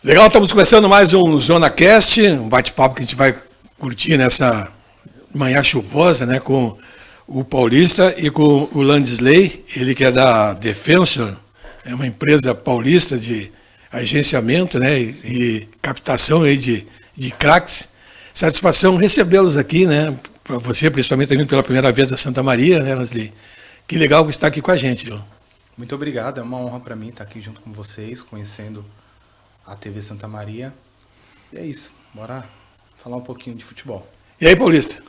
Legal, estamos começando mais um Zona Cast, um bate-papo que a gente vai curtir nessa manhã chuvosa, né, com o Paulista e com o Landisley, ele que é da Defensor, é uma empresa paulista de agenciamento, né, e captação aí de craques. Satisfação recebê-los aqui, né, para você, principalmente vindo pela primeira vez a Santa Maria, né, Landisley? Que legal que está aqui com a gente, viu? Muito obrigado, é uma honra para mim estar aqui junto com vocês, conhecendo a TV Santa Maria. E é isso, bora falar um pouquinho de futebol. E aí, Paulista?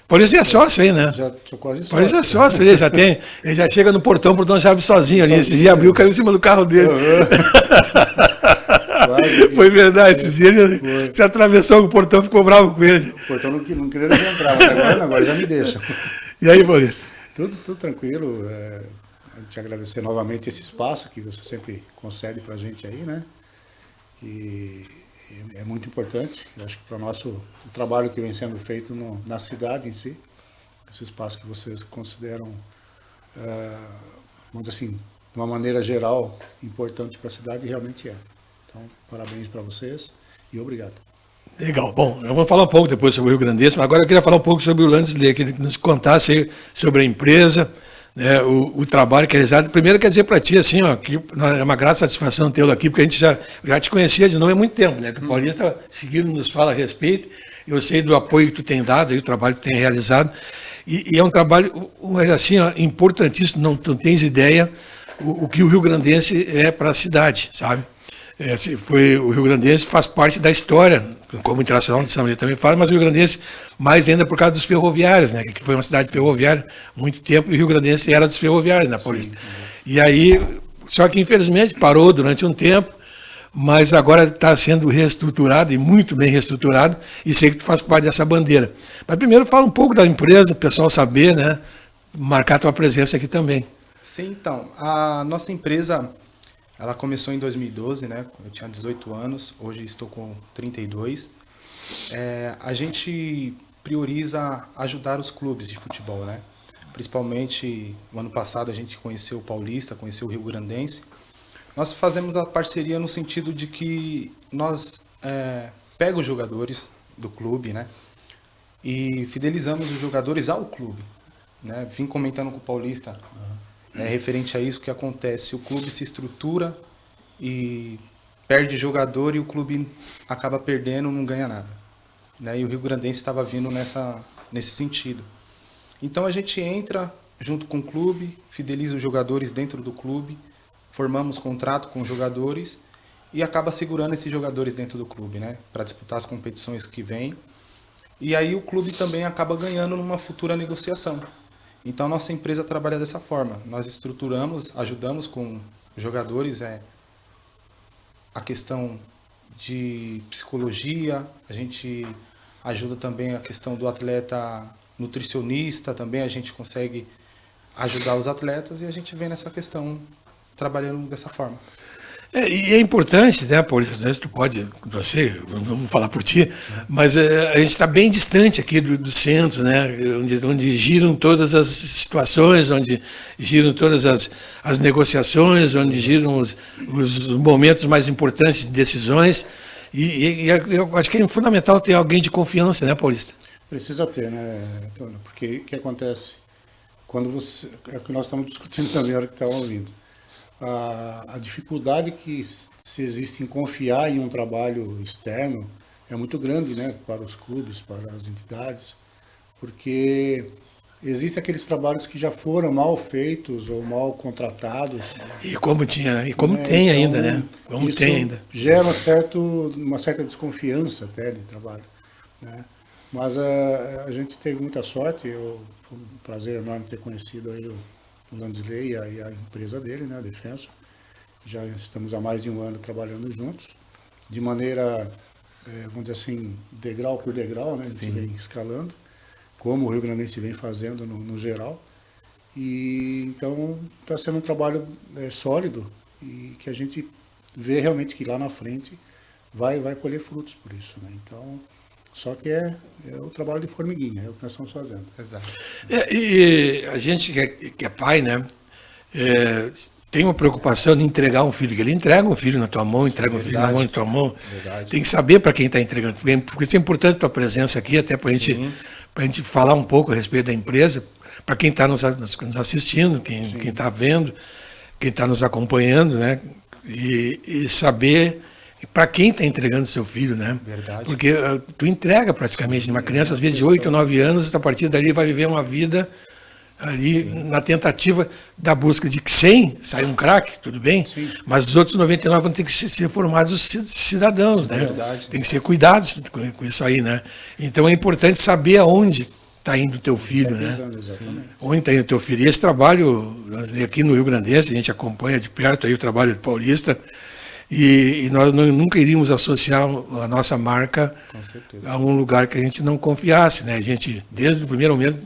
Paulista é sócio aí, né? Já sou quase sócio. Paulista é sócio, ele já chega no portão, o portão já abre sozinho ali. Esse dia abriu, caiu em cima do carro dele. Foi verdade, esse dia ele se atravessou o portão, ficou bravo com ele. O portão não queria deixar entrar, mas agora já me deixa. E aí, Paulista? Tudo tranquilo. A gente agradecer novamente esse espaço que você sempre concede para a gente aí, né? Que é muito importante. Eu acho que para o trabalho que vem sendo feito na cidade em si, esse espaço que vocês consideram, vamos dizer assim, de uma maneira geral, importante para a cidade, realmente é. Então, parabéns para vocês e obrigado. Legal. Bom, eu vou falar um pouco depois sobre o Rio Grandense, mas agora eu queria falar um pouco sobre o Landisley, que ele nos contasse aí sobre a empresa, né, o trabalho que é realizado. Primeiro, quer dizer para ti, assim, ó, que é uma grata satisfação tê-lo aqui, porque a gente já te conhecia de nome há muito tempo, né? Que o Paulista seguindo nos fala a respeito. Eu sei do apoio que tu tem dado, aí, o trabalho que tu tem realizado. E é um trabalho, assim, ó, importantíssimo, não tu tens ideia o que o Rio Grandense é para a cidade, sabe? O Rio Grandense faz parte da história, como Internacional de São Maria também faz, mas o Rio Grandense mais ainda por causa dos ferroviários, né, que foi uma cidade ferroviária há muito tempo, e o Rio Grandense era dos ferroviários na Paulista. Sim. E aí, só que infelizmente parou durante um tempo, mas agora está sendo reestruturado, e muito bem reestruturado, e sei que tu faz parte dessa bandeira. Mas primeiro fala um pouco da empresa, o pessoal saber, né, marcar a tua presença aqui também. Sim, então, a nossa empresa, ela começou em 2012, né? Eu tinha 18 anos, hoje estou com 32. A gente prioriza ajudar os clubes de futebol, né? Principalmente, no ano passado a gente conheceu o Paulista, conheceu o Rio Grandense. Nós fazemos a parceria no sentido de que nós pegamos os jogadores do clube, né? E fidelizamos os jogadores ao clube, né? Vim comentando com o Paulista, referente a isso que acontece, o clube se estrutura e perde jogador e o clube acaba perdendo, não ganha nada, né? E o Rio Grandense estava vindo nesse sentido. Então a gente entra junto com o clube, fideliza os jogadores dentro do clube, formamos contrato com os jogadores e acaba segurando esses jogadores dentro do clube, né? Para disputar as competições que vêm. E aí o clube também acaba ganhando numa futura negociação. Então, nossa empresa trabalha dessa forma. Nós estruturamos, ajudamos com jogadores a questão de psicologia, a gente ajuda também a questão do atleta nutricionista, também a gente consegue ajudar os atletas e a gente vem nessa questão trabalhando dessa forma. E é importante, né, Paulista, tu pode, você, não vou falar por ti, mas a gente está bem distante aqui do centro, né, onde giram todas as situações, onde giram todas as negociações, onde giram os momentos mais importantes de decisões, e eu acho que é fundamental ter alguém de confiança, né, Paulista? Precisa ter, né, Antônio, porque o que acontece, quando é o que nós estamos discutindo também na hora que estava ouvindo. A dificuldade que se existe em confiar em um trabalho externo é muito grande, né, para os clubes, para as entidades, porque existem aqueles trabalhos que já foram mal feitos ou mal contratados. E como tinha, e como tem então, ainda, né? Como isso tem ainda. Gera uma certa desconfiança até de trabalho, né? Mas a gente teve muita sorte, foi um prazer enorme ter conhecido aí o Landisley e a empresa dele, né, a Defensor. Já estamos há mais de um ano trabalhando juntos, de maneira, vamos dizer assim, degrau por degrau, né, a gente vem escalando, como o Rio Grandense vem fazendo no geral. E então está sendo um trabalho sólido e que a gente vê realmente que lá na frente vai colher frutos por isso, né? Então, só que é o trabalho de formiguinha, é o que nós estamos fazendo. Exato. E a gente que é pai, né? tem uma preocupação de entregar um filho, que ele entrega um filho na tua mão, entrega um filho na mão, na tua mão. Verdade. Tem que saber para quem está entregando, porque isso é importante a tua presença aqui, até para a gente falar um pouco a respeito da empresa, para quem está nos assistindo, quem está vendo, quem está nos acompanhando, né? E saber para quem está entregando seu filho, né? Verdade. Porque tu entrega praticamente, uma criança às vezes de 8 ou 9 anos, a partir dali vai viver uma vida ali na tentativa da busca de que 100 sai um craque, tudo bem, mas os outros 99 vão ter que ser formados cidadãos, né? Verdade. Tem que ser cuidados com isso aí, né? Então é importante saber aonde está indo o teu filho, né? Onde está indo o teu filho. E esse trabalho, aqui no Rio Grandense, a gente acompanha de perto aí o trabalho do Paulista, e nós nunca iríamos associar a nossa marca a um lugar que a gente não confiasse, né? A gente, desde o primeiro momento,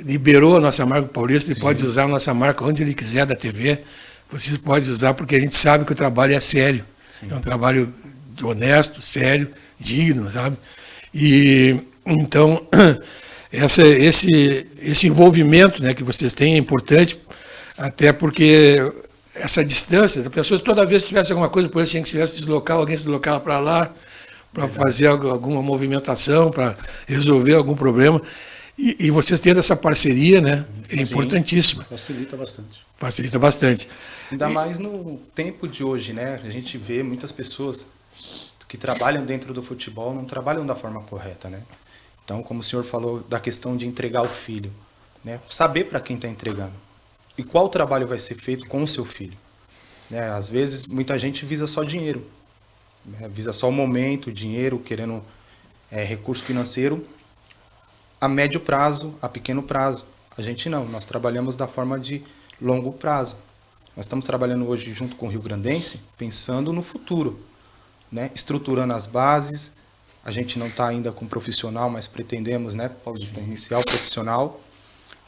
liberou a nossa marca Paulista e pode usar a nossa marca onde ele quiser da TV. Você pode usar porque a gente sabe que o trabalho é sério. É um trabalho honesto, sério, digno, sabe? E então esse envolvimento, né, que vocês têm é importante, até porque essa distância, as pessoas toda vez que tivesse alguma coisa, por exemplo, tinha que se tivesse deslocar, alguém se deslocava para lá para fazer alguma movimentação, para resolver algum problema. E vocês tendo essa parceria, né, é importantíssima. Facilita bastante. Facilita bastante. Ainda mais no tempo de hoje, né? A gente vê muitas pessoas que trabalham dentro do futebol não trabalham da forma correta, né? Então, como o senhor falou da questão de entregar o filho, né? Saber para quem está entregando e qual trabalho vai ser feito com o seu filho, né? Às vezes, muita gente visa só dinheiro, né? Visa só o momento, dinheiro, querendo recurso financeiro a médio prazo, a pequeno prazo. A gente não, nós trabalhamos da forma de longo prazo. Nós estamos trabalhando hoje junto com o Rio Grandense, pensando no futuro, né? Estruturando as bases. A gente não está ainda com profissional, mas pretendemos, né, Paulista, iniciar o profissional.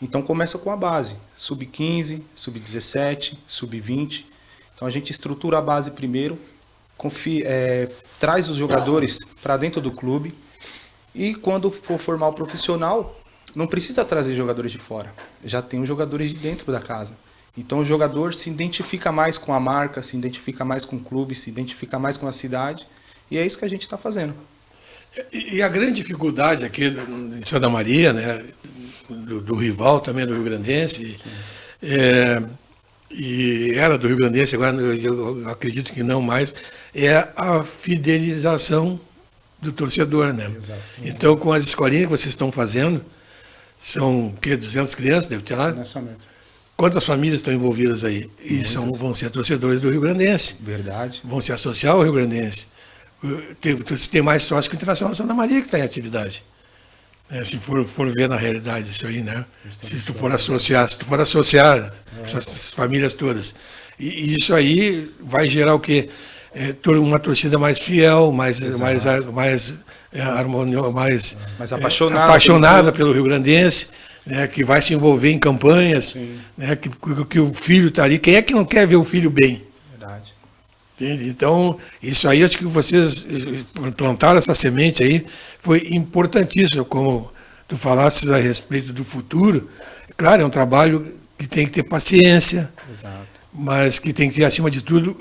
Então começa com a base, sub-15, sub-17, sub-20. Então a gente estrutura a base primeiro, traz os jogadores para dentro do clube e quando for formar o profissional, não precisa trazer jogadores de fora, já tem os jogadores de dentro da casa. Então o jogador se identifica mais com a marca, se identifica mais com o clube, se identifica mais com a cidade e é isso que a gente está fazendo. E a grande dificuldade aqui em Santa Maria, né, do rival também do Rio Grandense, e era do Rio Grandense, agora eu acredito que não mais, é a fidelização do torcedor, né? Exato. Então, com as escolinhas que vocês estão fazendo, são o quê? 200 crianças, deve ter lá? Nessa meta. Quantas famílias estão envolvidas aí? E vão ser torcedores do Rio Grandense. Verdade. Vão se associar ao Rio Grandense. Tem mais sócio que o Internacional Santa Maria que está em atividade. Se for ver na realidade isso aí, né? Se tu for associar essas famílias todas. E isso aí vai gerar o quê? Uma torcida mais fiel, mais harmoniosa, mais apaixonada pelo Rio Grandense, né? Que vai se envolver em campanhas, né? Que o filho está ali. Quem é que não quer ver o filho bem? Verdade. Entende? Então, isso aí, acho que vocês plantaram essa semente aí, foi importantíssimo, como tu falasses a respeito do futuro. Claro, é um trabalho que tem que ter paciência, mas que tem que ter, acima de tudo,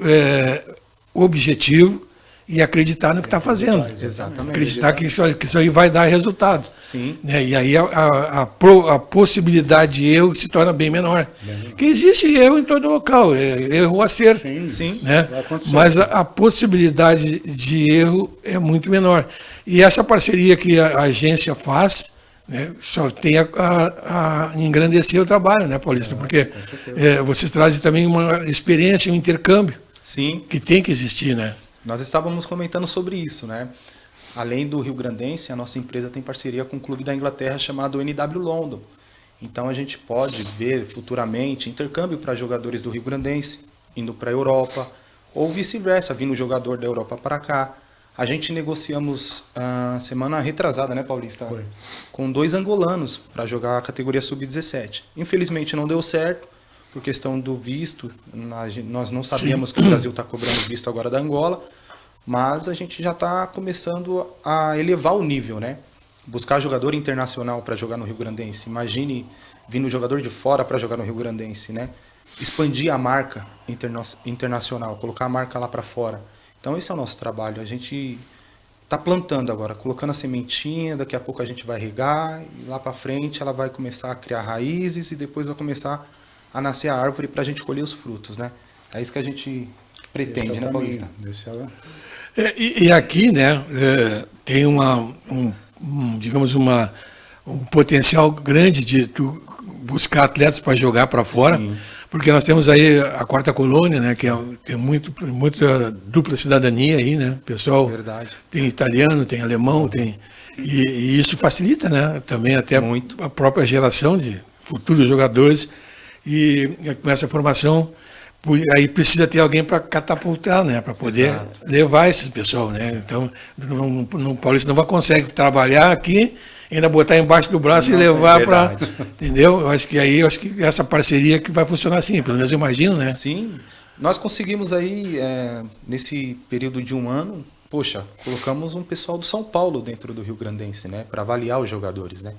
objetivo e acreditar no que está fazendo. Exatamente. Acreditar que isso aí vai dar resultado. Sim. Né? E aí a possibilidade de erro se torna bem menor. Que existe erro em todo local, erro ou acerto. Sim. Né? Mas a possibilidade de erro é muito menor. E essa parceria que a agência faz, né, só tem a engrandecer o trabalho, né, Paulista? Porque vocês trazem também uma experiência, um intercâmbio. Sim. Que tem que existir, né? Nós estávamos comentando sobre isso, né? Além do Rio Grandense, a nossa empresa tem parceria com um clube da Inglaterra chamado NW London. Então a gente pode ver futuramente intercâmbio para jogadores do Rio Grandense indo para a Europa ou vice-versa, vindo jogador da Europa para cá. A gente negociamos semana retrasada, né, Paulista? Foi. Com 2 angolanos para jogar a categoria sub-17. Infelizmente não deu certo. Por questão do visto, nós não sabíamos que o Brasil está cobrando visto agora da Angola, mas a gente já está começando a elevar o nível, né? Buscar jogador internacional para jogar no Rio Grandense. Imagine vindo jogador de fora para jogar no Rio Grandense, né? expandir a marca internacional, colocar a marca lá para fora. Então esse é o nosso trabalho. A gente está plantando agora, colocando a sementinha, daqui a pouco a gente vai regar e lá para frente ela vai começar a criar raízes e depois vai começar a nascer a árvore para a gente colher os frutos, né? É isso que a gente pretende, né, Paulista? E aqui, né, tem digamos, um potencial grande de tu buscar atletas para jogar para fora. Sim. Porque nós temos aí a Quarta Colônia, né, que tem muita dupla cidadania aí, né? O pessoal tem italiano, tem alemão, e isso facilita, né? Também até a própria geração de futuros jogadores. E com essa formação, aí precisa ter alguém para catapultar, né? Para poder levar esse pessoal, né? Então, no Paulista não consegue trabalhar aqui, ainda botar embaixo do braço e levar para... Entendeu? Eu acho que essa parceria que vai funcionar assim, pelo menos eu imagino, né? Sim. Nós conseguimos aí, nesse período de um ano, poxa, colocamos um pessoal do São Paulo dentro do Rio Grandense, né? Para avaliar os jogadores, né?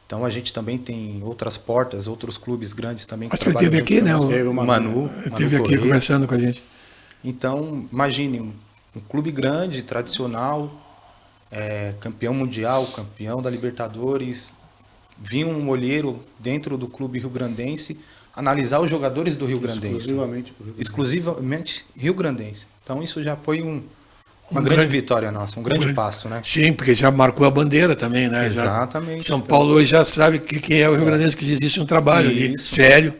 Então a gente também tem outras portas, outros clubes grandes também. Acho que ele esteve aqui, né? O Manu esteve aqui conversando com a gente. Então, imagine, um clube grande, tradicional, campeão mundial, campeão da Libertadores, vinha um olheiro dentro do clube rio-grandense analisar os jogadores do Rio Grandense. Exclusivamente rio-grandense. Então isso já foi uma grande vitória nossa, um grande passo, né? Sim, porque já marcou a bandeira também, né? Exatamente. São Paulo hoje já sabe quem é o Rio Grandense, que existe um trabalho ali, sério,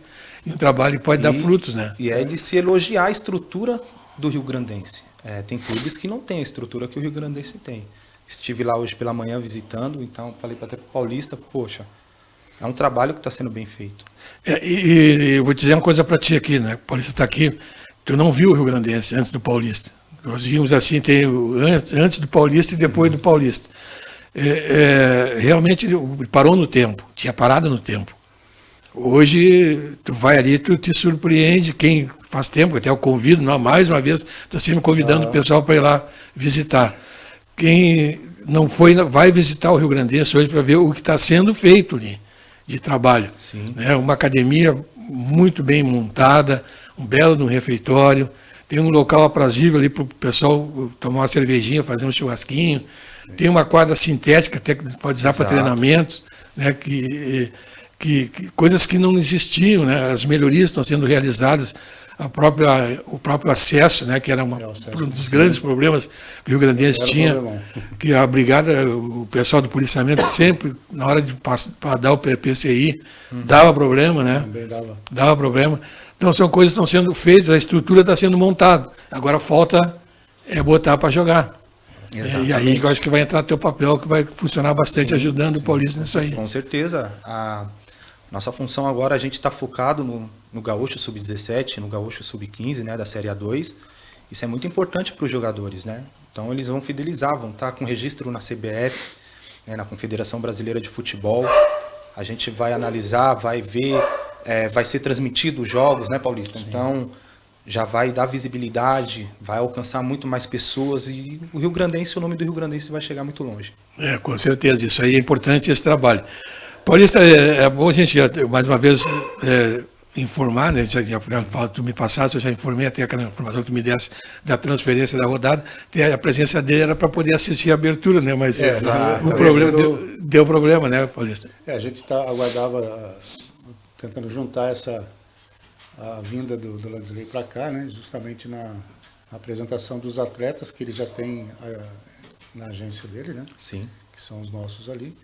e um trabalho que pode dar frutos, né? E é de se elogiar a estrutura do Rio Grandense. Tem clubes que não têm a estrutura que o Rio Grandense tem. Estive lá hoje pela manhã visitando, então falei até para o Paulista, poxa, é um trabalho que está sendo bem feito. E eu vou dizer uma coisa para ti aqui, né? O Paulista está aqui, tu não viu o Rio Grandense antes do Paulista. Nós vimos assim, tem antes do Paulista e depois do Paulista. Realmente ele parou no tempo, tinha parado no tempo. Hoje, tu vai ali, tu te surpreende, quem faz tempo, até eu convido, mais uma vez, estou sempre convidando o pessoal para ir lá visitar. Quem não foi, vai visitar o Rio Grandense hoje para ver o que está sendo feito ali, de trabalho. Né? Uma academia muito bem montada, um belo refeitório, tem um local aprazível ali para o pessoal tomar uma cervejinha, fazer um churrasquinho. Tem uma quadra sintética, até que pode usar para treinamentos, né? Coisas que não existiam, né? As melhorias estão sendo realizadas, o próprio acesso, né? Que era um dos grandes problemas que o Rio Grandense tinha, que a brigada, o pessoal do policiamento sempre, na hora de dar o PCI, dava problema, né? Também dava problema. Então são coisas que estão sendo feitas, a estrutura está sendo montada. Agora falta botar para jogar. E aí eu acho que vai entrar teu papel, que vai funcionar bastante ajudando o Paulista nisso aí. Com certeza. A nossa função agora, a gente está focado no Gaúcho Sub-17, no Gaúcho Sub-15, né, da Série A2. Isso é muito importante para os jogadores, né? Então eles vão fidelizar, vão estar com registro na CBF, né, na Confederação Brasileira de Futebol. A gente vai analisar, vai ver... vai ser transmitido os jogos, né, Paulista? Sim. Então, já vai dar visibilidade, vai alcançar muito mais pessoas e o Rio Grandense, o nome do Rio Grandense vai chegar muito longe. Com certeza, isso aí é importante, esse trabalho. Paulista, é bom a gente, mais uma vez, informar, né? Tu me passaste, eu já informei até aquela informação que tu me desse da transferência da rodada, a presença dele era para poder assistir a abertura, né? Mas o problema deu problema, né, Paulista? A gente aguardava... tentando juntar a vinda do Landsley para cá, né, justamente na apresentação dos atletas que ele já tem na agência dele, né? Sim. Que são os nossos ali,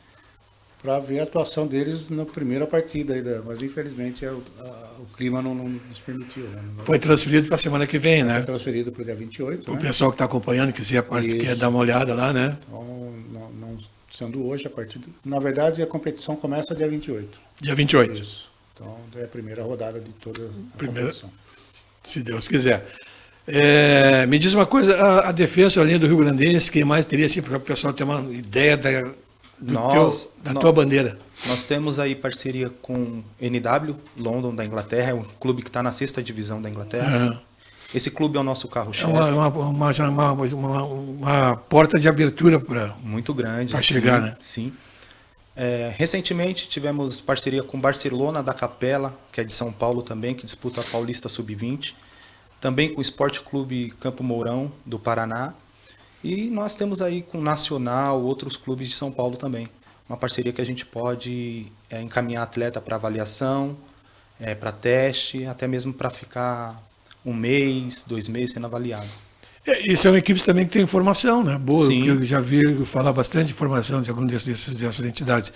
para ver a atuação deles na primeira partida ainda, mas infelizmente o clima não nos permitiu. Né? Foi transferido para a semana que vem, né? Foi transferido para o dia 28. O pessoal que está acompanhando, quer dar uma olhada lá, né? Então, não sendo hoje a partida. Na verdade, a competição começa dia 28. Dia 28. Isso. Então, é a primeira rodada de toda a competição. Se Deus quiser. Me diz uma coisa, a defesa ali do Rio Grandense, quem mais teria, assim, para o pessoal ter uma ideia da tua bandeira? Nós temos aí parceria com NW, London, da Inglaterra, é um clube que está na 6ª divisão da Inglaterra. Esse clube é o nosso carro-chefe. É uma porta de abertura para muito grande para chegar, né? Sim. Recentemente tivemos parceria com Barcelona da Capela, que é de São Paulo também, que disputa a Paulista Sub-20. Também com o Esporte Clube Campo Mourão, do Paraná. E nós temos aí com o Nacional, outros clubes de São Paulo também. Uma parceria que a gente pode encaminhar atleta para avaliação, para teste, até mesmo para ficar 1 mês, 2 meses sendo avaliado. E são equipes também que têm informação, né? Boa, Sim. eu já vi falar bastante de informação de algumas dessas entidades.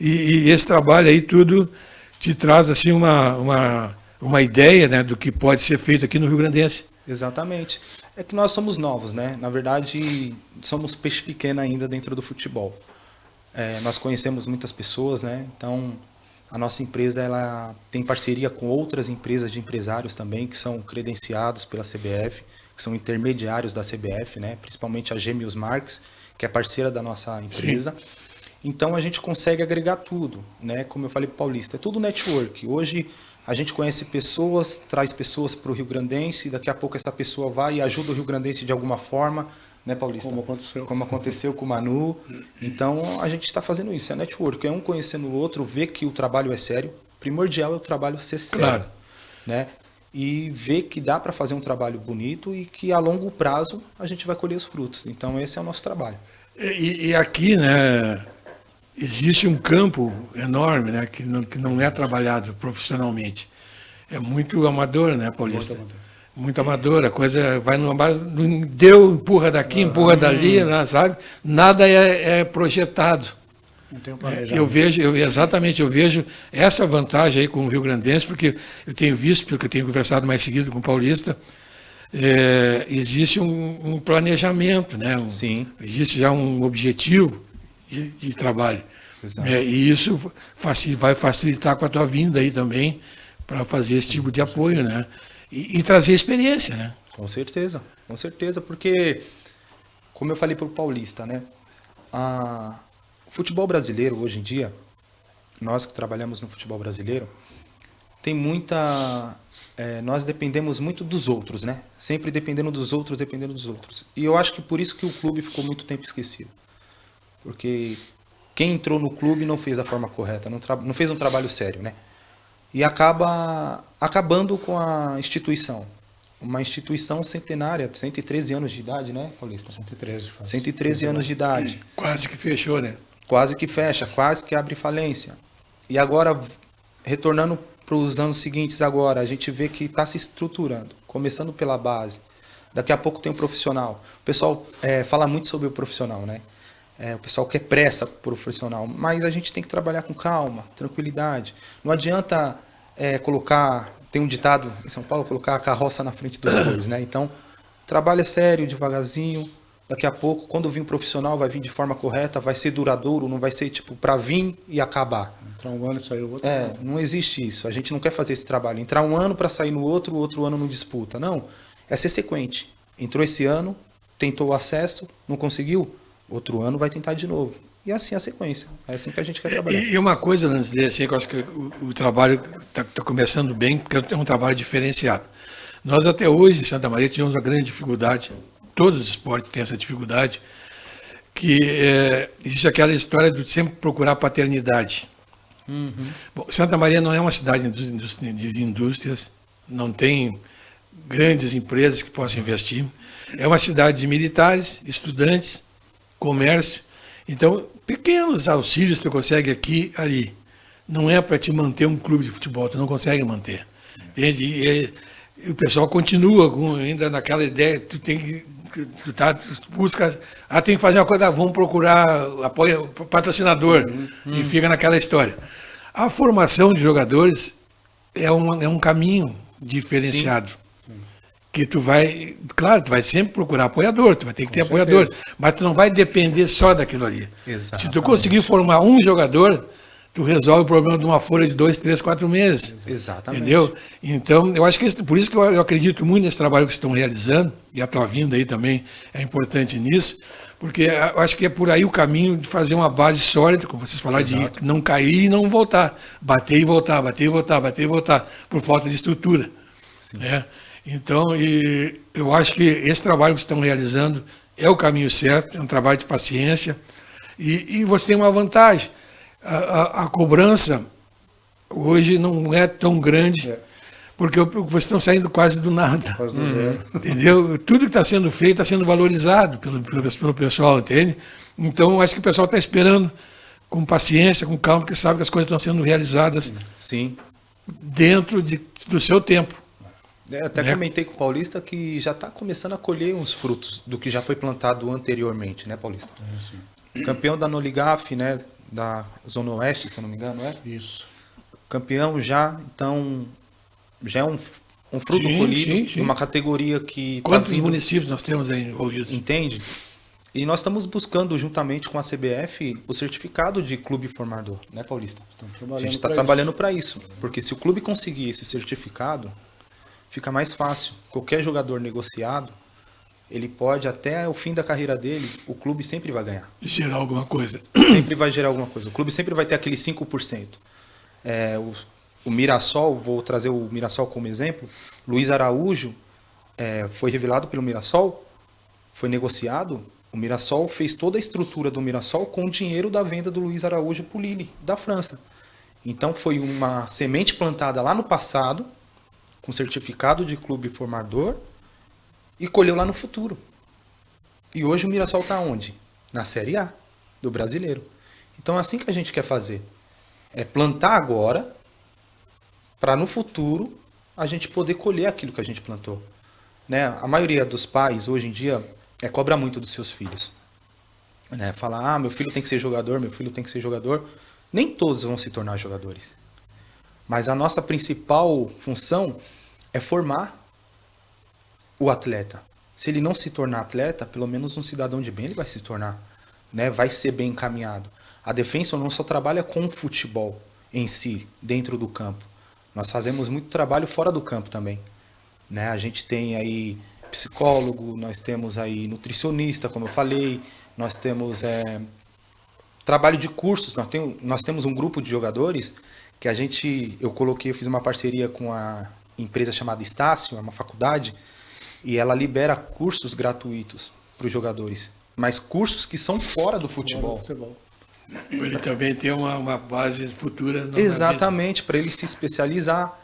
E esse trabalho aí tudo te traz assim uma ideia, né, do que pode ser feito aqui no Rio Grandense. Exatamente. É que nós somos novos, né? Na verdade, somos peixe pequeno ainda dentro do futebol. Nós conhecemos muitas pessoas, né? Então, a nossa empresa ela tem parceria com outras empresas de empresários também, que são credenciados pela CBF, que são intermediários da CBF, né? Principalmente a Gêmeos Marques, que é parceira da nossa empresa. Sim. Então, a gente consegue agregar tudo, né? Como eu falei para o Paulista, é tudo network. Hoje, a gente conhece pessoas, traz pessoas para o Rio Grandense, daqui a pouco essa pessoa vai e ajuda o Rio Grandense de alguma forma, né, Paulista? Como aconteceu com o Manu. Então, a gente está fazendo isso, é network. É um conhecendo o outro, ver que o trabalho é sério. Primordial é o trabalho ser sério. Claro. Né? E ver que dá para fazer um trabalho bonito e que a longo prazo a gente vai colher os frutos. Então, esse é o nosso trabalho. E aqui, né, existe um campo enorme, né, que não é trabalhado profissionalmente. É muito amador, né, Paulista? Muito amador. A coisa vai no deu, empurra daqui, empurra dali, né, sabe? Nada é projetado. Não tem um planejamento. Eu vejo essa vantagem aí com o Rio Grandense, porque eu tenho visto, porque eu tenho conversado mais seguido com o Paulista, existe um planejamento, né? Sim. Existe já um objetivo de trabalho. E isso vai facilitar com a tua vinda aí também para fazer esse tipo de apoio, né? E trazer experiência, né? Com certeza, porque, como eu falei para o Paulista, né? O futebol brasileiro, hoje em dia, nós que trabalhamos no futebol brasileiro, tem muita... nós dependemos muito dos outros, né? Sempre dependendo dos outros. E eu acho que por isso que o clube ficou muito tempo esquecido. Porque quem entrou no clube não fez da forma correta, não fez um trabalho sério, né? E acaba acabando com a instituição. Uma instituição centenária, 113 anos de idade, né, Paulista? 113 anos de idade. Quase que fechou, né? Quase que fecha, quase que abre falência. E agora, retornando para os anos seguintes agora, a gente vê que está se estruturando, começando pela base. Daqui a pouco tem o profissional. O pessoal fala muito sobre o profissional, né? O pessoal quer pressa por profissional, mas a gente tem que trabalhar com calma, tranquilidade. Não adianta tem um ditado em São Paulo, colocar a carroça na frente dos bois, né? Então, trabalha sério, devagarzinho. Daqui a pouco, quando vir um profissional, vai vir de forma correta, vai ser duradouro, não vai ser tipo para vir e acabar. Entrar um ano e sair o outro. Não existe isso. A gente não quer fazer esse trabalho. Entrar um ano para sair no outro, o outro ano não disputa. Não, é ser sequente. Entrou esse ano, tentou o acesso, não conseguiu, outro ano vai tentar de novo. E assim a sequência. É assim que a gente quer trabalhar. E uma coisa, Lansley, assim, que eu acho que o trabalho está começando bem, porque é um trabalho diferenciado. Nós até hoje, em Santa Maria, tivemos uma grande dificuldade, todos os esportes têm essa dificuldade, que existe aquela história de sempre procurar paternidade. Uhum. Bom, Santa Maria não é uma cidade de indústrias, não tem grandes empresas que possam investir. É uma cidade de militares, estudantes, comércio. Então, pequenos auxílios que tu consegue aqui ali. Não é para te manter um clube de futebol, tu não consegue manter. Entende? E o pessoal continua ainda naquela ideia, tu busca, tem que fazer uma coisa, vamos procurar apoio, patrocinador, e fica naquela história. A formação de jogadores é um caminho diferenciado. Sim. Que tu vai sempre procurar apoiador, tu vai ter que ter apoiador, mas tu não vai depender só daquilo ali. Exatamente. Se tu conseguir formar um jogador, tu resolve o problema de uma folha de 2, 3, 4 meses. Exatamente. Entendeu? Então, eu acho que por isso que eu acredito muito nesse trabalho que vocês estão realizando, e a tua vinda aí também é importante nisso, porque eu acho que é por aí o caminho de fazer uma base sólida, como vocês falaram, de não cair e não voltar. Bater e voltar, bater e voltar, bater e voltar, por falta de estrutura. Sim. Né? Então, eu acho que esse trabalho que vocês estão realizando é o caminho certo, é um trabalho de paciência, e você tem uma vantagem. a cobrança hoje não é tão grande, porque vocês estão saindo quase do nada. Quase do zero. Entendeu? Tudo que está sendo feito está sendo valorizado pelo pessoal, entende? Então, acho que o pessoal está esperando com paciência, com calma, porque sabe que as coisas estão sendo realizadas Sim. dentro do seu tempo. Até comentei com o Paulista que já está começando a colher uns frutos do que já foi plantado anteriormente, né, Paulista? Sim. Campeão da Noligaf, né, da Zona Oeste, se eu não me engano, é? Isso. Campeão já, então, já é um fruto Sim, colhido, sim. numa categoria que... Quantos municípios nós temos aí envolvidos? Entende? E nós estamos buscando, juntamente com a CBF, o certificado de clube formador, né, Paulista? A gente está trabalhando para isso, porque se o clube conseguir esse certificado, fica mais fácil. Qualquer jogador negociado, ele pode, até o fim da carreira dele, o clube sempre vai ganhar. Gerar alguma coisa. Sempre vai gerar alguma coisa. O clube sempre vai ter aquele 5%. O Mirassol, vou trazer o Mirassol como exemplo, Luiz Araújo foi revelado pelo Mirassol, foi negociado, o Mirassol fez toda a estrutura do Mirassol com o dinheiro da venda do Luiz Araújo para o Lille, da França. Então foi uma semente plantada lá no passado, com certificado de clube formador, e colheu lá no futuro. E hoje o Mirassol está onde? Na Série A do Brasileiro. Então é assim que a gente quer fazer. É plantar agora, para no futuro a gente poder colher aquilo que a gente plantou. Né? A maioria dos pais, hoje em dia, cobra muito dos seus filhos. Né? Fala, meu filho tem que ser jogador, meu filho tem que ser jogador. Nem todos vão se tornar jogadores. Mas a nossa principal função é formar o atleta. Se ele não se tornar atleta, pelo menos um cidadão de bem ele vai se tornar. Né? Vai ser bem encaminhado. A Defensor não só trabalha com o futebol em si, dentro do campo. Nós fazemos muito trabalho fora do campo também. Né? A gente tem aí psicólogo, nós temos aí nutricionista, como eu falei, nós temos trabalho de cursos, nós temos um grupo de jogadores que eu fiz uma parceria com a empresa chamada Estácio, é uma faculdade, e ela libera cursos gratuitos para os jogadores, mas cursos que são fora do futebol. Ele também tem uma base futura. Exatamente, para ele se especializar.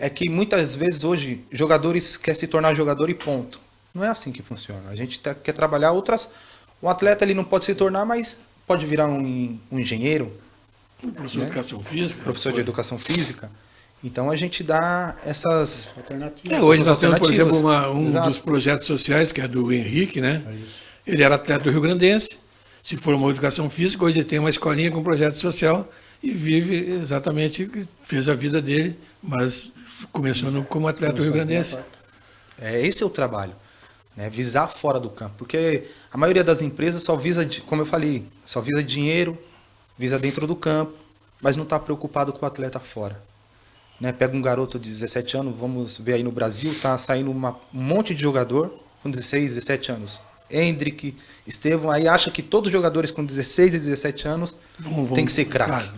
É que muitas vezes hoje jogadores querem se tornar jogador e ponto. Não é assim que funciona. A gente quer trabalhar outras... O atleta ele não pode se tornar, mas pode virar um engenheiro. Professor de educação física. Professor de educação física. Então a gente dá essas alternativas. Hoje nós temos, por exemplo, um Exato. dos projetos sociais, que é do Henrique, né? Ele era atleta do Rio Grandense, se formou em educação física, hoje ele tem uma escolinha com projeto social e vive exatamente, fez a vida dele, mas começou como atleta do Rio Grandense. Esse é o trabalho, né? Visar fora do campo, porque a maioria das empresas só visa, como eu falei, só visa dinheiro, visa dentro do campo, mas não está preocupado com o atleta fora. Né? Pega um garoto de 17 anos, vamos ver aí no Brasil, está saindo um monte de jogador com 16, 17 anos. Hendrick, Estevão, aí acha que todos os jogadores com 16 e 17 anos tem que ser craque.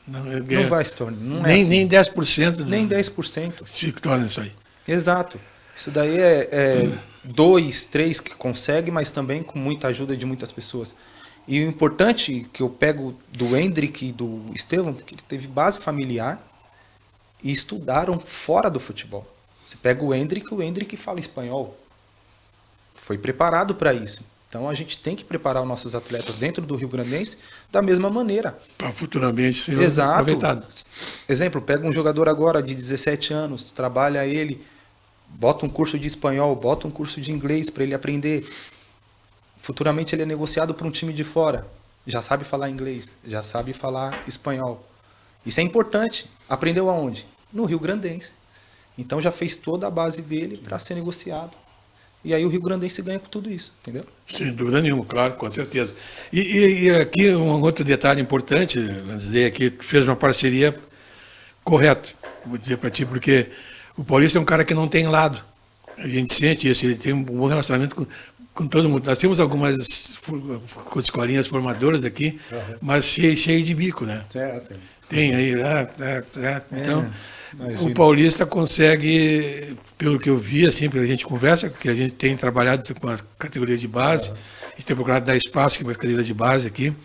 Não vai se tornar. Não é assim. Nem 10%. Nem 10%. Se torna isso aí. Exato. Isso daí é 2, 3 que consegue, mas também com muita ajuda de muitas pessoas. E o importante que eu pego do Hendrick e do Estevão, porque ele teve base familiar e estudaram fora do futebol. Você pega o Hendrick fala espanhol. Foi preparado para isso. Então a gente tem que preparar os nossos atletas dentro do Rio Grandense da mesma maneira. Para futuramente ser aproveitado. Exemplo, pega um jogador agora de 17 anos, trabalha ele, bota um curso de espanhol, bota um curso de inglês para ele aprender. Futuramente ele é negociado para um time de fora. Já sabe falar inglês, já sabe falar espanhol. Isso é importante. Aprendeu aonde? No Rio Grandense. Então já fez toda a base dele para ser negociado. E aí o Rio Grandense ganha com tudo isso, entendeu? Sem dúvida nenhuma, claro, com certeza. E aqui um outro detalhe importante, Lanzilei, aqui fez uma parceria correta, vou dizer para ti, porque o Paulista é um cara que não tem lado. A gente sente isso, ele tem um bom relacionamento com todo mundo. Nós temos algumas escolinhas formadoras aqui, mas cheio de bico, né? Tem aí, então... Imagina. O Paulista consegue, pelo que eu vi, assim, pela gente conversa, que a gente tem trabalhado com as categorias de base, a gente tem procurado dar espaço para as categorias de base aqui,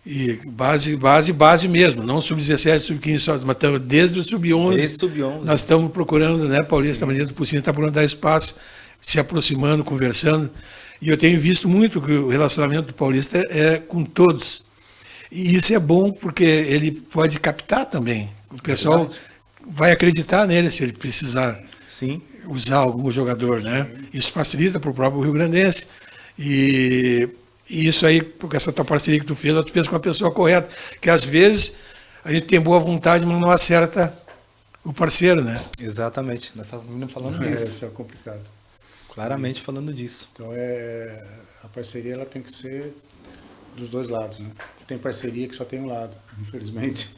E base mesmo, não sub-17, sub-15 só, mas desde o sub-11. Desde o sub-11. Nós estamos procurando, né, Paulista, da maneira do possível, está procurando dar espaço, se aproximando, conversando. E eu tenho visto muito que o relacionamento do Paulista é com todos. E isso é bom porque ele pode captar também. O pessoal vai acreditar nele se ele precisar usar algum jogador, né? Isso facilita para o próprio rio-grandense. E isso aí, porque essa tua parceria que tu fez com a pessoa correta. Que às vezes a gente tem boa vontade, mas não acerta o parceiro, né? Exatamente. Nós estávamos falando disso. Isso é complicado. Claramente falando disso. Então a parceria ela tem que ser dos dois lados, né? Tem parceria que só tem um lado, infelizmente.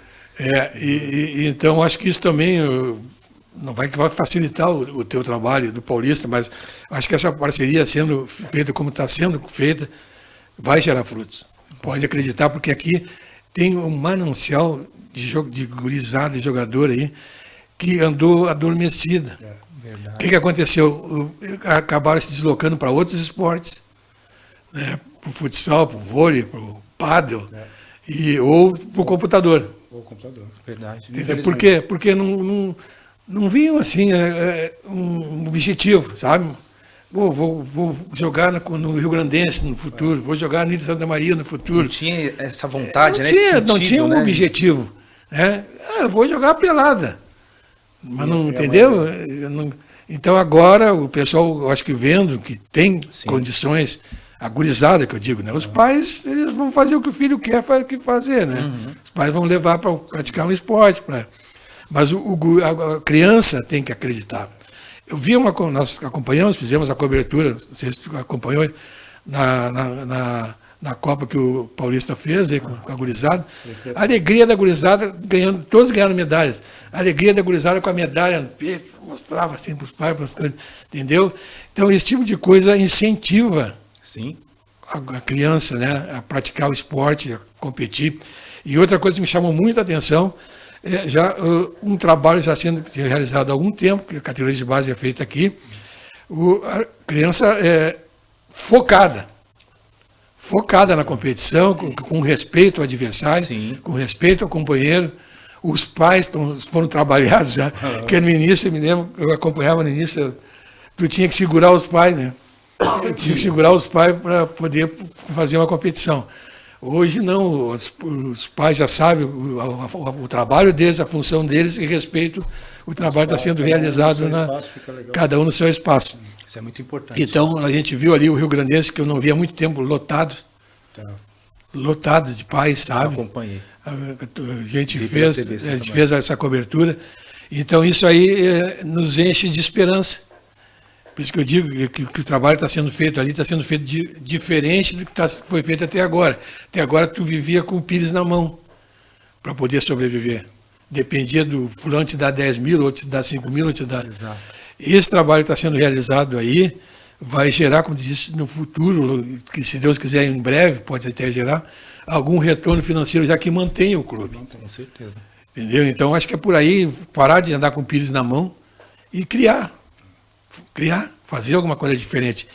Então acho que isso também não vai facilitar o teu trabalho do Paulista, mas acho que essa parceria sendo feita como está sendo feita vai gerar frutos. Pode acreditar, porque aqui tem um manancial de gurizada, de jogador aí, que andou adormecida. O que aconteceu? Acabaram se deslocando para outros esportes, né? Para o futsal, para o vôlei, para o pádel, ou para o computador. Ou computador. Verdade. Por quê? Porque não vinham assim um objetivo, sabe? Vou jogar no Rio Grandense no futuro, vou jogar no Ilha Santa Maria no futuro. Não tinha essa vontade, não tinha um objetivo. Né? Eu vou jogar pelada. Mas não, entendeu? Então agora o pessoal, eu acho que vendo que tem condições, a gurizada que eu digo, né? Os pais, eles vão fazer o que o filho quer fazer, né? Os pais vão levar para praticar um esporte. Mas a criança tem que acreditar. Eu vi nós acompanhamos, fizemos a cobertura, não sei se tu acompanhou, na Copa que o Paulista fez aí, com a gurizada. A alegria da gurizada, todos ganharam medalhas. A alegria da gurizada com a medalha no peito, mostrava assim para os pais, entendeu? Então, esse tipo de coisa incentiva a criança, né, a praticar o esporte, a competir. E outra coisa que me chamou muita atenção, um trabalho já sendo realizado há algum tempo, que a categoria de base é feita aqui, a criança é focada na competição, com respeito ao adversário, com respeito ao companheiro. Os pais foram trabalhados já, porque no início, eu me lembro, eu acompanhava no início, tu tinha que segurar os pais, né? Tinha que segurar os pais para poder fazer uma competição. Hoje não, os pais já sabem o trabalho deles, a função deles, e respeito o trabalho está sendo realizado, cada um no seu espaço. Isso é muito importante. Então, a gente viu ali o Rio Grandense, que eu não via há muito tempo, lotado de pais, sabe? Eu acompanhei. A gente fez essa cobertura. Então, isso aí nos enche de esperança. Por isso que eu digo que o trabalho está sendo feito ali, está sendo feito diferente do que foi feito até agora. Até agora, tu vivia com o pires na mão para poder sobreviver. Dependia do fulano te dar 10 mil, outro te dá 5 mil, outro te dá... Exato. Esse trabalho está sendo realizado aí, vai gerar, como disse, no futuro, que se Deus quiser em breve, pode até gerar, algum retorno financeiro, já que mantenha o clube. Com certeza. Entendeu? Então, acho que é por aí, parar de andar com o pires na mão e criar, fazer alguma coisa diferente.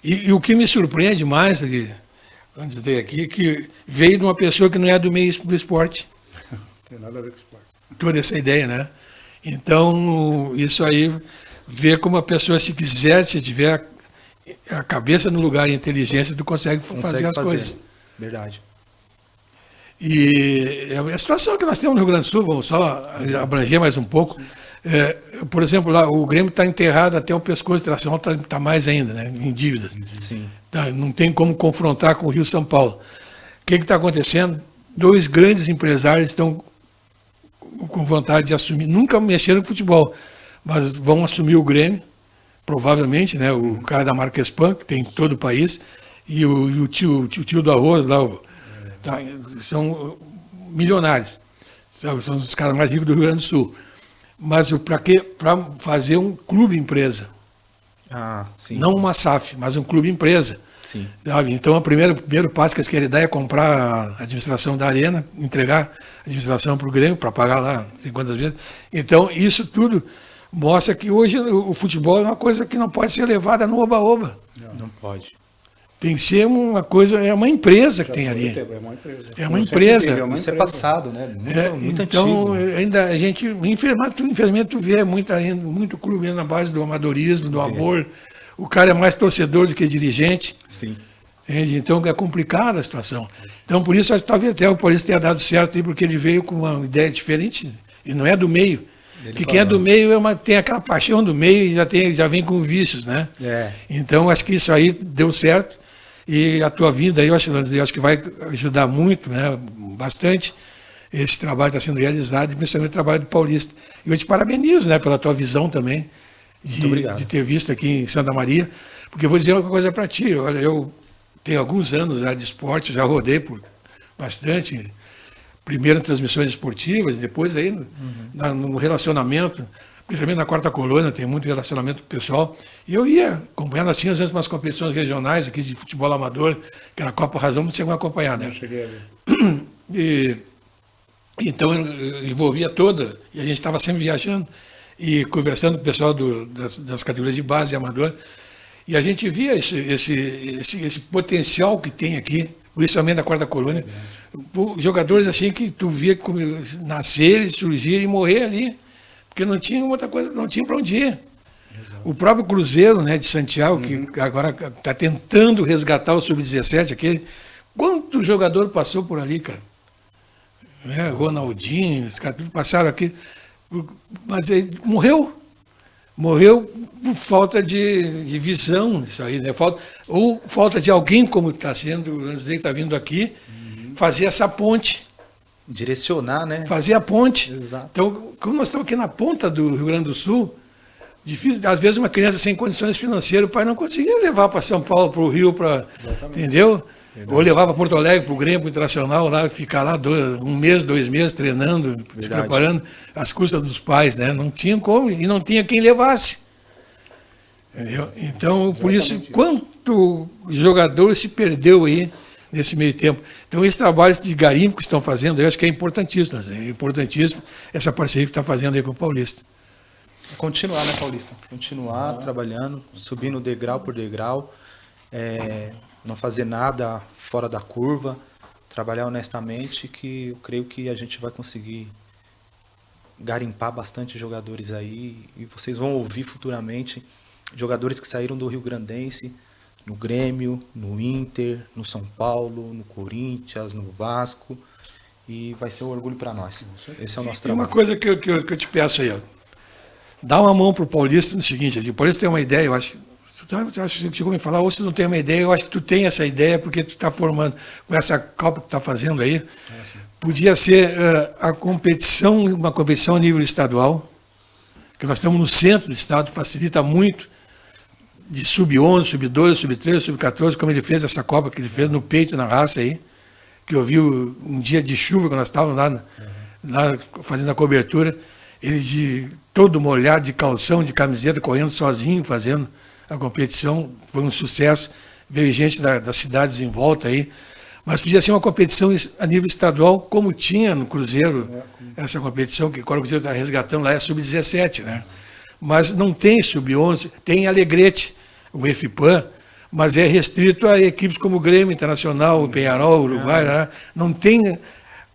E o que me surpreende mais, antes de ir aqui, que veio de uma pessoa que não é do meio do esporte. Não tem nada a ver com esporte. Toda essa ideia, né? Então, isso aí, ver como a pessoa, se quiser, se tiver a cabeça no lugar e a inteligência, tu consegue fazer as coisas. Verdade. E a situação que nós temos no Rio Grande do Sul, vamos só abranger mais um pouco. Por exemplo, lá o Grêmio está enterrado até o pescoço, a Internacional está mais ainda, né, em dívidas. Sim. Não tem como confrontar com o Rio São Paulo. O que está acontecendo? 2 grandes empresários estão com vontade de assumir, nunca mexeram no futebol, mas vão assumir o Grêmio, provavelmente, né, o cara da Marquespan, que tem em todo o país, e o tio do arroz lá, são milionários, são os caras mais ricos do Rio Grande do Sul. Mas para quê? Para fazer um clube empresa. Sim. Não uma SAF, mas um clube empresa. Sim. Sabe? Então, o primeiro passo que eles querem dar é comprar a administração da Arena, entregar a administração para o Grêmio, para pagar lá 50 vezes. Então, isso tudo mostra que hoje o futebol é uma coisa que não pode ser levada no oba-oba. Não pode. Tem que ser uma coisa, é uma empresa que Já tem foi ali. tempo, é uma empresa. É uma Eu sempre empresa. digo, é uma Isso é empresa. passado, né? Muito Então, antigo. ainda a gente, infelizmente, tu vê muito clube na base do amadorismo, do amor. O cara é mais torcedor do que dirigente. Sim. Entende? Então é complicada a situação. Então, por isso, talvez até o Paulista tenha dado certo aí, porque ele veio com uma ideia diferente e não é do meio. Que quem é do meio tem aquela paixão do meio e já vem com vícios, né? É. Então, acho que isso aí deu certo. E a tua vinda aí, eu acho que vai ajudar muito, né? Bastante. Esse trabalho está sendo realizado, e principalmente o trabalho do Paulista. E eu te parabenizo, né, pela tua visão também, de ter visto aqui em Santa Maria. Porque eu vou dizer uma coisa para ti. Olha, eu tenho alguns anos já de esporte, já rodei por bastante. Primeiro em transmissões esportivas, depois aí no relacionamento, principalmente na Quarta Colônia, tem muito relacionamento pessoal. E eu ia acompanhar, nós tínhamos umas competições regionais aqui de futebol amador, que era a Copa Razão, não chegou a acompanhar, né? Não cheguei a ver. Então eu envolvia toda, e a gente estava sempre viajando e conversando com o pessoal das categorias de base e amador. E a gente via esse potencial que tem aqui, principalmente da Quarta Colônia. Jogadores assim que tu via nascer, surgir e morrer ali, porque não tinha outra coisa, não tinha para onde ir. Exato. O próprio Cruzeiro, né, de Santiago, que agora está tentando resgatar o Sub-17, aquele. Quanto jogador passou por ali, cara? Ronaldinho, os caras tudo passaram aqui. Mas ele morreu. Morreu por falta de visão, isso aí, né? Ou falta de alguém, como está sendo, o Lansley está vindo aqui, fazer essa ponte. Direcionar, né? Fazer a ponte. Exato. Então, como nós estamos aqui na ponta do Rio Grande do Sul, difícil, às vezes uma criança sem condições financeiras, o pai não conseguia levar para São Paulo, para o Rio, entendeu? Verdade. Ou levar para Porto Alegre, para o Grêmio, para o Internacional, lá, ficar lá 1 mês, 2 meses, treinando, verdade, se preparando, às custas dos pais, né? Não tinha como, e não tinha quem levasse. Entendeu? Então, por isso, quanto jogador se perdeu aí nesse meio tempo. Então, esse trabalho de garimpo que estão fazendo, eu acho que é importantíssimo. É importantíssimo essa parceria que está fazendo aí com o Paulista. Continuar, né, Paulista? Continuar trabalhando, subindo degrau por degrau, não fazer nada fora da curva, trabalhar honestamente, que eu creio que a gente vai conseguir garimpar bastante jogadores aí, e vocês vão ouvir futuramente jogadores que saíram do Rio Grandense, no Grêmio, no Inter, no São Paulo, no Corinthians, no Vasco, e vai ser um orgulho para nós. Esse é o nosso trabalho. Tem uma coisa que eu te peço aí, ó. Dá uma mão para o Paulista no seguinte, o Paulista tem uma ideia, eu acho. Tu acha que chegou a me falar, ou se tu não tem uma ideia, eu acho que tu tem essa ideia, porque tu está formando, com essa Copa que tu está fazendo aí, podia ser a competição, uma competição a nível estadual, que nós estamos no centro do estado, facilita muito, de sub-11, sub-12, sub-13, sub-14, como ele fez essa Copa que ele fez no peito, na raça aí, que eu vi um dia de chuva, quando nós estávamos lá fazendo a cobertura, ele de todo molhado, de calção, de camiseta, correndo sozinho, fazendo a competição, foi um sucesso, veio gente das cidades em volta aí, mas podia ser uma competição a nível estadual, como tinha no Cruzeiro, essa competição, que agora o Cruzeiro está resgatando lá, é sub-17, né? Mas não tem sub-11, tem Alegrete, o EFIPAM, mas é restrito a equipes como o Grêmio Internacional, o Peñarol, o Uruguai, lá, não tem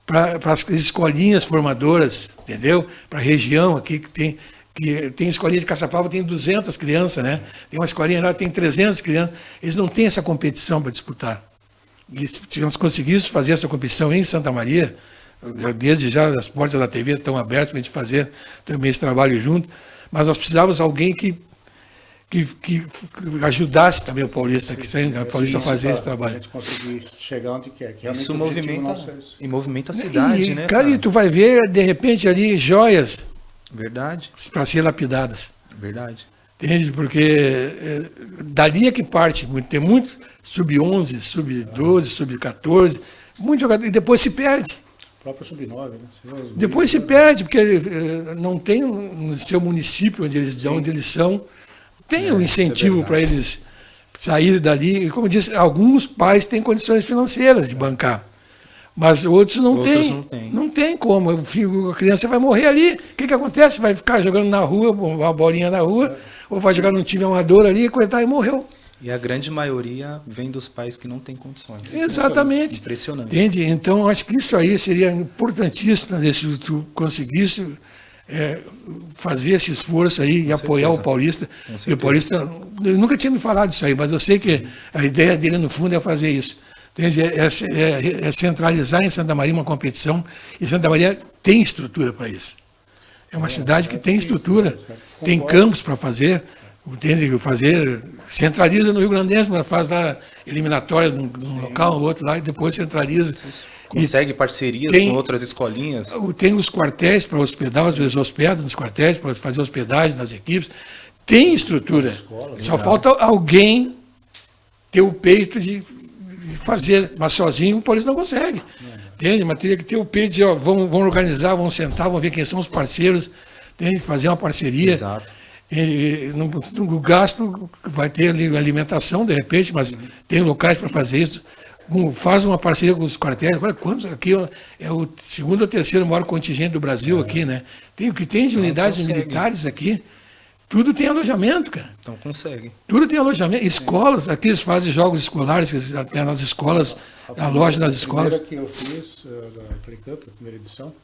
para as escolinhas formadoras, entendeu? Para a região aqui que tem escolinha de Caçapava, tem 200 crianças, né? Tem uma escolinha lá, tem 300 crianças. Eles não têm essa competição para disputar. E se nós conseguíssemos fazer essa competição em Santa Maria, desde já as portas da TV estão abertas para a gente fazer também esse trabalho junto, mas nós precisávamos de alguém que ajudasse também o Paulista, a fazer esse trabalho. A gente conseguir chegar onde quer. Que isso movimenta a cidade, né? Cara, e tu vai ver, de repente, ali joias. Verdade. Para ser lapidadas. Verdade. Entende? Porque dali é que parte. Tem muito sub-11, sub-12, sub-14, muito jogador, e depois se perde. O próprio sub-9, né? Depois se perde, porque não tem no seu município onde eles são, tem um incentivo para eles saírem dali. E como eu disse, alguns pais têm condições financeiras de bancar. Mas outros não têm. Não tem como. A criança vai morrer ali. O que acontece? Vai ficar jogando na rua, uma bolinha na rua, ou vai jogar num time amador ali, coitado, e morreu. E a grande maioria vem dos pais que não têm condições. Exatamente. Impressionante. Entende? Então, acho que isso aí seria importantíssimo, né, se tu conseguisse fazer esse esforço aí e apoiar o Paulista. E o Paulista, eu nunca tinha me falado disso aí, mas eu sei que a ideia dele, no fundo, é fazer isso. Entende? É centralizar em Santa Maria uma competição, e Santa Maria tem estrutura para isso. É uma cidade que tem estrutura, tem campos para fazer, entende? Centraliza no Rio Grandense, mas faz lá eliminatória num local, outro lá, e depois centraliza. Consegue parcerias com outras escolinhas? Tem os quartéis para hospedar, às vezes hospedam nos quartéis para fazer hospedagem das equipes. Tem estrutura. Só falta alguém ter o peito de fazer, mas sozinho o Paulista não consegue. Entende? Mas teria que ter o peito de dizer, ó, vamos organizar, vamos sentar, vamos ver quem são os parceiros, entende? Fazer uma parceria. Exato. O gasto vai ter ali alimentação, de repente, mas tem locais para fazer isso. Faz uma parceria com os quartéis. Olha, quantos aqui é o segundo ou terceiro maior contingente do Brasil aqui, né? O que tem de unidades militares aqui, tudo tem alojamento, cara. Então consegue. Tudo tem alojamento. Escolas, aqui eles fazem jogos escolares, até nas escolas, a loja nas escolas. A primeira que eu fiz, da Play Cup, a primeira edição,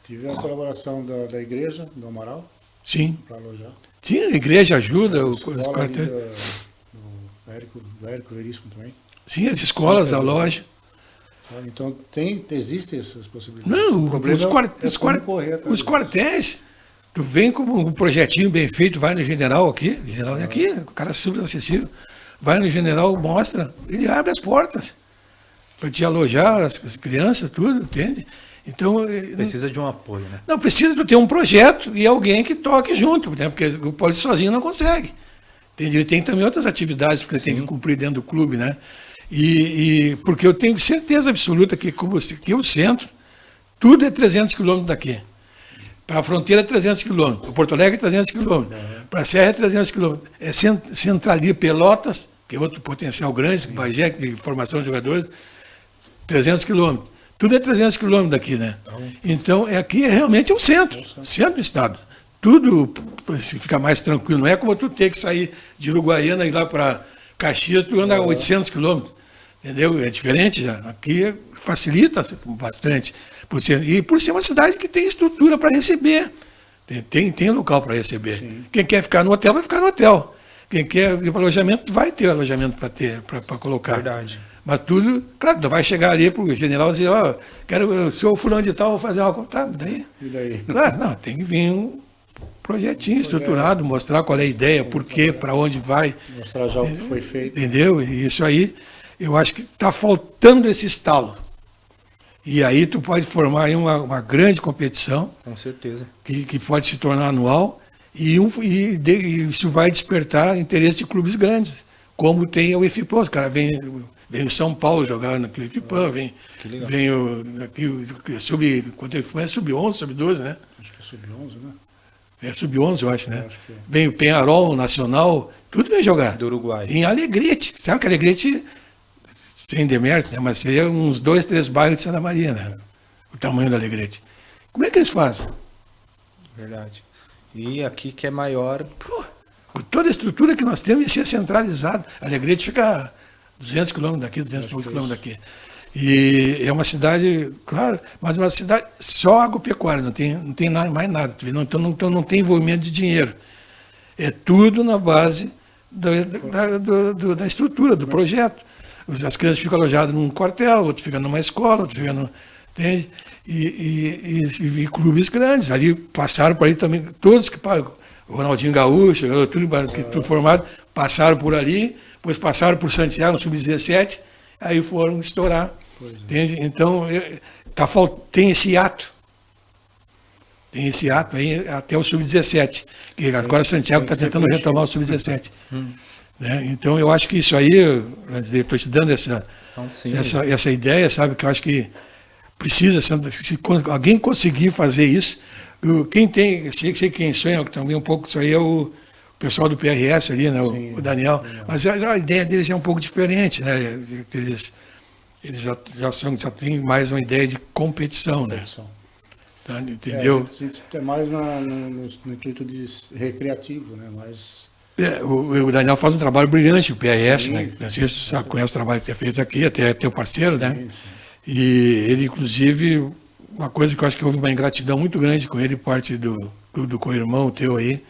tive a colaboração da igreja, do Amaral, sim, para alojar. Sim, a igreja ajuda, os quartéis. Do Érico Veríssimo também. Sim, as escolas, a loja. Então, existem essas possibilidades. Não, os quartéis, tu vem com um projetinho bem feito, vai no general aqui, o cara super acessível, vai no general, mostra, ele abre as portas para te alojar, as crianças, tudo, entende? Então, precisa de um apoio, né? Não, precisa de ter um projeto e alguém que toque junto, né? Porque o Paulista sozinho não consegue. Entende? Ele tem também outras atividades que ele tem que cumprir dentro do clube, né? E porque eu tenho certeza absoluta que o centro, tudo é 300 quilômetros daqui. Para a fronteira é 300 quilômetros, para Porto Alegre é 300 quilômetros, para a Serra é 300 quilômetros. É centralia Pelotas, que é outro potencial grande, Bagé, de formação de jogadores, 300 quilômetros. Tudo é 300 quilômetros daqui, né? Então, aqui realmente é o centro do estado. Tudo fica mais tranquilo. Não é como tu ter que sair de Uruguaiana e ir lá para Caxias, tu anda a 800 quilômetros. Entendeu? É diferente já. Aqui facilita bastante. Por ser uma cidade que tem estrutura para receber. Tem local para receber. Sim. Quem quer ficar no hotel, vai ficar no hotel. Quem quer ir para alojamento, vai ter alojamento para colocar. Verdade. Mas tudo, claro, não vai chegar ali para o general e dizer, ó, eu sou fulano de tal, vou fazer uma coisa. Tá, e daí? Claro, não, tem que vir um projetinho estruturado, mostrar qual é a ideia, por quê, para onde vai. Mostrar já o que foi feito. Entendeu? E isso aí, eu acho que está faltando esse estalo. E aí tu pode formar aí uma grande competição. Com certeza. Que pode se tornar anual e isso vai despertar interesse de clubes grandes, como tem o IFIPAM. Os caras vêm o São Paulo jogar no IFIPAM, vem o sub-11, sub-12, né? Acho que é sub-11, né? É sub-11, eu acho, né? Acho que é. Vem o Peñarol, Nacional, tudo vem jogar. Do Uruguai. Em Alegrete. Sabe que Alegrete, sem demérito, né? Mas seria uns 2, 3 bairros de Santa Maria, né? O tamanho do Alegrete. Como é que eles fazem? Verdade. E aqui que é maior... Com toda a estrutura que nós temos, ia ser centralizado. Alegrete fica a 200 quilômetros daqui, 200 quilômetros daqui. E é uma cidade, claro, mas uma cidade só agropecuária, não tem mais nada. Então não tem envolvimento de dinheiro. É tudo na base da estrutura, do projeto. As crianças ficam alojadas num quartel, outros ficam numa escola, outros ficam no... Entende? E clubes grandes. Ali passaram por aí também, todos que pagam. O Ronaldinho Gaúcho, tudo formado, passaram por ali, depois passaram por Santiago, no Sub-17, aí foram estourar. Entende? Então, tem esse ato. Tem esse ato aí até o Sub-17. Que agora Santiago está tentando retomar o Sub-17. Né? Então, eu acho que isso aí, estou te dando essa ideia, sabe? Que eu acho que precisa, se alguém conseguir fazer isso, sei quem sonha também um pouco, isso aí é o pessoal do PRS ali, né? Sim, o Daniel. Mas a ideia deles é um pouco diferente, né? Eles já têm mais uma ideia de competição, né? Tá, entendeu? É mais no intuito de recreativo, né? Mas O Daniel faz um trabalho brilhante, o PRS, Sim, né? Não sei se você conhece o trabalho que é feito aqui, até é teu parceiro, né? Sim. E ele, inclusive, uma coisa que eu acho que houve uma ingratidão muito grande com ele, parte do co-irmão teu aí,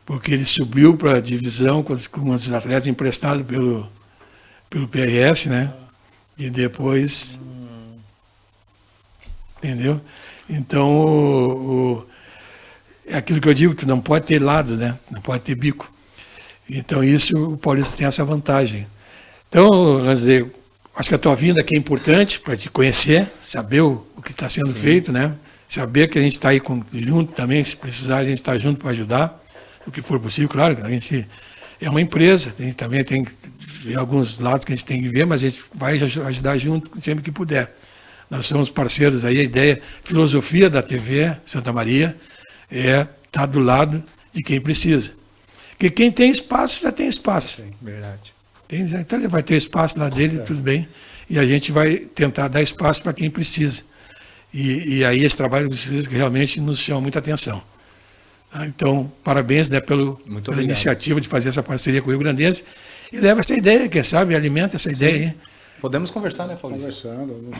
porque ele subiu para a divisão com os atletas emprestados pelo PRS, né? E depois... Entendeu? Então, é aquilo que eu digo, que não pode ter lados, né? Não pode ter bico. Então, isso, o Paulista tem essa vantagem. Então, Lansley, acho que a tua vinda aqui é importante para te conhecer, saber o que está sendo feito, né? Saber que a gente está aí junto também, se precisar, a gente está junto para ajudar, o que for possível, claro. A gente é uma empresa, a gente também tem que ver alguns lados que a gente tem que ver, mas a gente vai ajudar junto sempre que puder. Nós somos parceiros aí, a ideia, filosofia da TV Santa Maria é estar do lado de quem precisa. Porque quem tem espaço, já tem espaço. Sim, verdade. Então ele vai ter espaço lá dele, tudo bem, e a gente vai tentar dar espaço para quem precisa. E aí esse trabalho que realmente nos chama muita atenção. Então, parabéns, né, pela iniciativa de fazer essa parceria com o Rio Grandense, e leva essa ideia, quem sabe, alimenta essa ideia aí. Podemos conversar, né, Paulista? Conversando.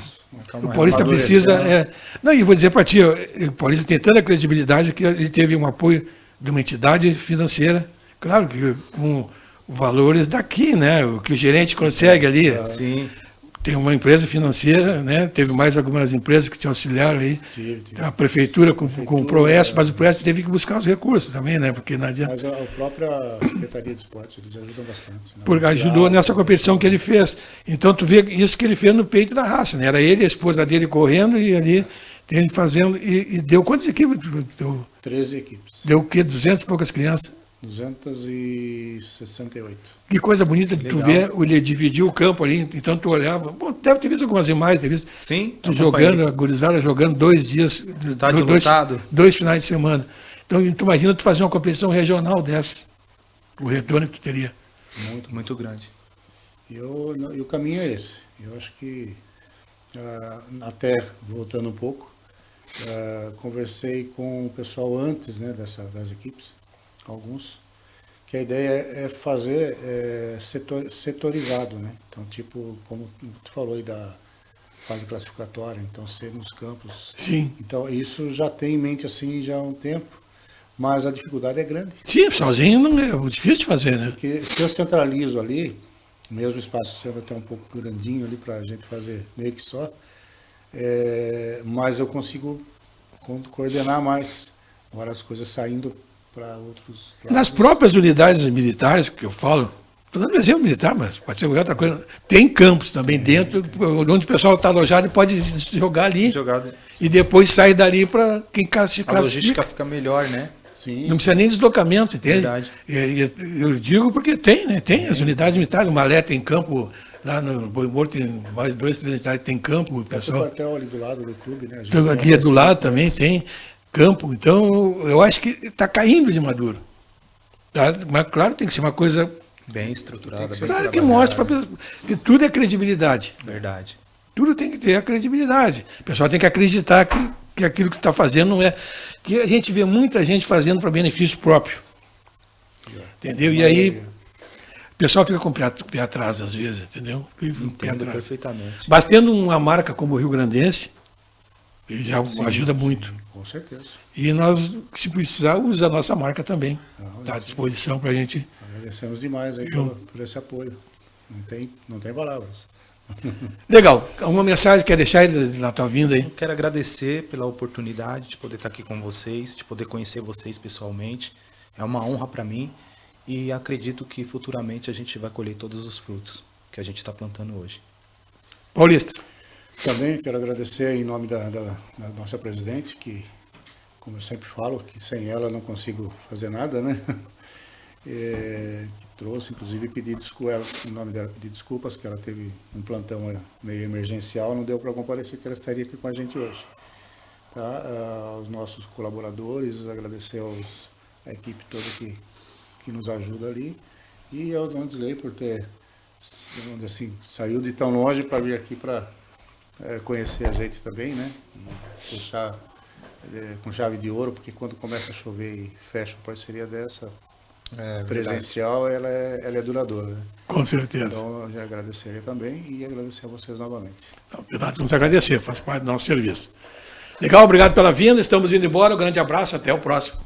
O Paulista precisa... Não, e vou dizer para ti, o Paulista tem tanta credibilidade que ele teve um apoio de uma entidade financeira, claro que com valores daqui, né? O que o gerente consegue ali. Sim. Tem uma empresa financeira, né? Teve mais algumas empresas que te auxiliaram aí. Tive. A prefeitura com o Proeste, mas o Proeste teve que buscar os recursos também, né? Porque não adianta. Mas a própria Secretaria de Esportes, eles ajudam bastante. Né? Porque ajudou nessa competição que ele fez. Então tu vê isso que ele fez no peito da raça, né? Era ele e a esposa dele correndo e ali tem ele fazendo. E deu quantas equipes? Deu 13 equipes. Deu o quê? 200 e poucas crianças? 268. Que coisa bonita de tu ver, ele dividiu o campo ali, então tu olhava, bom, deve ter visto algumas imagens, ter visto Sim, tu jogando, a gurizada jogando 2 dias, dois finais de semana. Então tu imagina tu fazer uma competição regional dessa, o retorno que tu teria. Muito, muito grande. E o caminho é esse. Eu acho que, até voltando um pouco, conversei com o pessoal antes, né, das equipes, alguns, que a ideia é fazer setorizado, né? Então, tipo, como tu falou aí da fase classificatória, então ser nos campos. Sim. Então, isso já tem em mente assim já há um tempo, mas a dificuldade é grande. Sim, sozinho não é difícil de fazer, né? Porque se eu centralizo ali, mesmo o espaço sendo até um pouco grandinho ali para a gente fazer meio que só, mas eu consigo coordenar mais. Agora as coisas saindo para outros lados. Nas próprias unidades militares, que eu falo, estou dando um exemplo militar, mas pode ser qualquer outra coisa, tem campos também dentro, onde o pessoal está alojado e pode jogar ali, e depois sair dali para quem se classifica. A logística fica melhor, né? Sim, não precisa nem deslocamento, entende? Verdade. Eu digo porque tem, né? Tem as unidades militares, o Malé tem campo, lá no Boi Morto tem mais 2, 3 unidades, tem campo, o pessoal. O quartel ali do lado do clube, né? Então, ali do lado também tem campo, então eu acho que está caindo de maduro. Tá? Mas claro, tem que ser uma coisa bem estruturada. Claro que mostra que tudo é credibilidade. Verdade. Tudo tem que ter a credibilidade. O pessoal tem que acreditar que aquilo que está fazendo não é... Que a gente vê muita gente fazendo para benefício próprio. Entendeu? E aí o pessoal fica com o pé atrás às vezes, entendeu? Entendo perfeitamente. Mas tendo uma marca como o Rio Grandense, já ajuda muito. Com certeza. E nós, se precisar, usa a nossa marca também. Está à disposição para a gente. Agradecemos demais aí por esse apoio. Não tem palavras. Legal. Alguma mensagem quer deixar na tua vinda aí? Eu quero agradecer pela oportunidade de poder estar aqui com vocês, de poder conhecer vocês pessoalmente. É uma honra para mim e acredito que futuramente a gente vai colher todos os frutos que a gente está plantando hoje. Paulista. Também quero agradecer em nome da nossa presidente, que, como eu sempre falo, que sem ela não consigo fazer nada, né? Que trouxe, inclusive, em nome dela, pedir desculpas, que ela teve um plantão meio emergencial, não deu para comparecer, que ela estaria aqui com a gente hoje. Tá? Aos nossos colaboradores, agradecer a equipe toda que nos ajuda ali, e ao Lansley por ter, vamos dizer assim, saiu de tão longe para vir aqui para conhecer a gente também, né? E fechar com chave de ouro, porque quando começa a chover e fecha uma parceria dessa, presencial, ela é duradoura. Né? Com certeza. Então, eu já agradeceria também e agradecer a vocês novamente. Nós nos agradecer, faz parte do nosso serviço. Legal, obrigado pela vinda, estamos indo embora, um grande abraço, até o próximo.